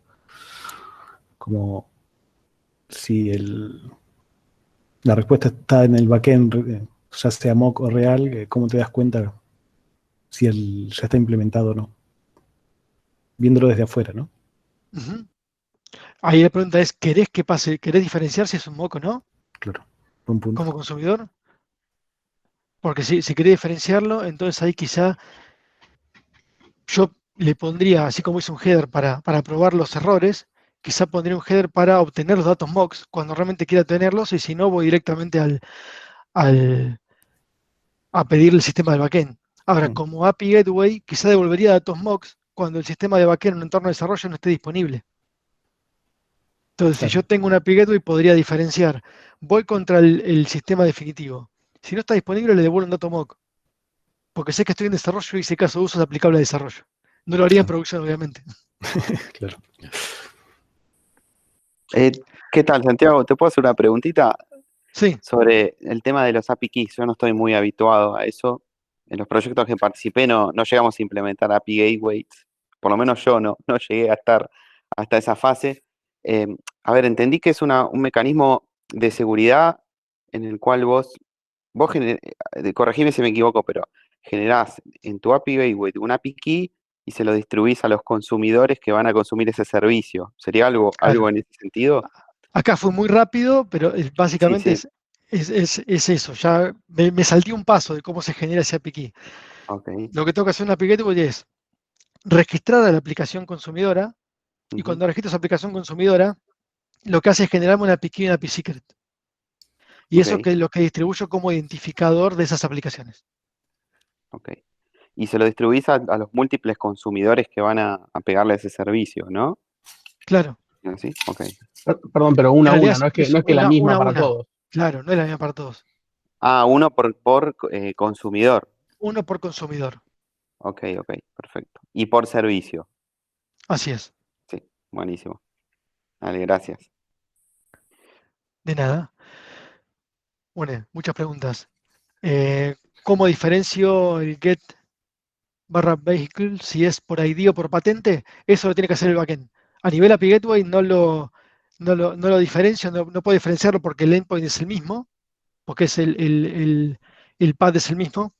Como si la respuesta está en el backend, ya sea mock o real, ¿cómo te das cuenta si ya está implementado o no? Viéndolo desde afuera, ¿no? Uh-huh. Ahí la pregunta es, ¿querés que pase? ¿Querés diferenciar si es un mock o no? Claro, buen punto. Como consumidor. Porque si querés diferenciarlo, entonces ahí quizá yo le pondría, así como hice un header para probar los errores, quizá pondría un header para obtener los datos mocks cuando realmente quiera tenerlos, y si no, voy directamente a pedir el sistema del backend. Ahora, como API Gateway, quizá devolvería datos mocks cuando el sistema de backend en un entorno de desarrollo no esté disponible. Entonces, si yo tengo un API Gateway, podría diferenciar. Voy contra el sistema definitivo. Si no está disponible, le devuelvo un dato mock. Porque sé que estoy en desarrollo y ese caso de uso es aplicable a desarrollo. No lo haría en producción, obviamente. Claro. ¿Qué tal, Santiago? ¿Te puedo hacer una preguntita? Sí. Sobre el tema de los API Keys. Yo no estoy muy habituado a eso. En los proyectos que participé no llegamos a implementar API Gateways. Por lo menos yo no llegué a estar hasta esa fase. A ver, entendí que es un mecanismo de seguridad en el cual vos corregime si me equivoco, pero generás en tu API Gateway un API Key y se lo distribuís a los consumidores que van a consumir ese servicio. ¿Sería algo en ese sentido? Acá fue muy rápido, pero básicamente Sí. es eso. Ya me salté un paso de cómo se genera ese API Key. Okay. Lo que tengo que hacer en una API Gateway es registrar a la aplicación consumidora, y cuando registro esa aplicación consumidora, lo que hace es generarme una API Key y una API Secret. Y eso es lo que distribuyo como identificador de esas aplicaciones. Ok. Y se lo distribuís a los múltiples consumidores que van a pegarle ese servicio, ¿no? Claro. ¿Sí? Ok. Perdón, pero una a una, realidad no es que la misma para todos. Claro, no es la misma para todos. Ah, uno por consumidor. Uno por consumidor. Ok, perfecto. Y por servicio. Así es. Sí, buenísimo. Vale, gracias. De nada. Bueno, muchas preguntas. ¿Cómo diferencio el get /vehicle si es por ID o por patente? Eso lo tiene que hacer el backend. A nivel API Gateway no lo diferencio, no puedo diferenciarlo porque el endpoint es el mismo, porque es el path es el mismo.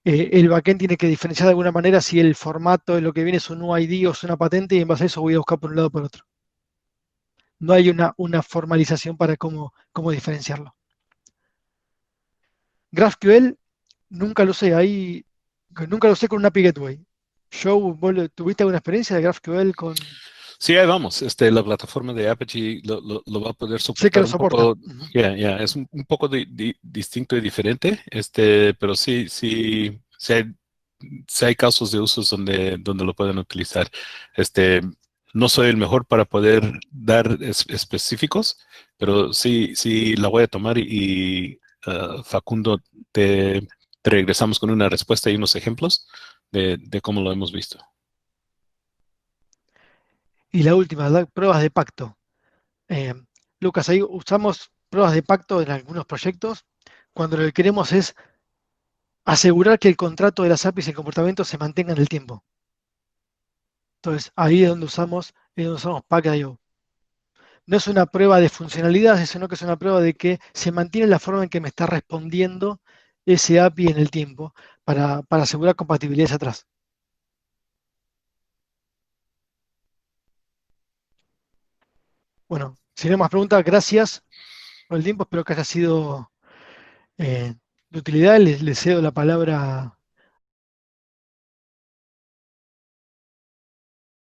El backend tiene que diferenciar de alguna manera si el formato de lo que viene es un UID o es una patente, y en base a eso voy a buscar por un lado o por otro. No hay una formalización para cómo diferenciarlo. GraphQL nunca lo usé, nunca lo usé con una API Gateway. Joe, ¿vos tuviste alguna experiencia de GraphQL con...? Sí, ahí vamos. La plataforma de Apigee lo va a poder soportar. Sé que lo soporta. Poco, es un poco distinto y diferente, pero sí hay casos de usos donde lo pueden utilizar. No soy el mejor para poder dar específicos, pero sí la voy a tomar y Facundo, te regresamos con una respuesta y unos ejemplos de cómo lo hemos visto. Y la última, pruebas de pacto. Lucas, ahí usamos pruebas de pacto en algunos proyectos cuando lo que queremos es asegurar que el contrato de las APIs y el comportamiento se mantenga en el tiempo. Entonces, ahí es donde usamos Pack.io. No es una prueba de funcionalidad, sino que es una prueba de que se mantiene la forma en que me está respondiendo ese API en el tiempo para asegurar compatibilidades atrás. Bueno, si no hay más preguntas, gracias por el tiempo. Espero que haya sido de utilidad. Les cedo la palabra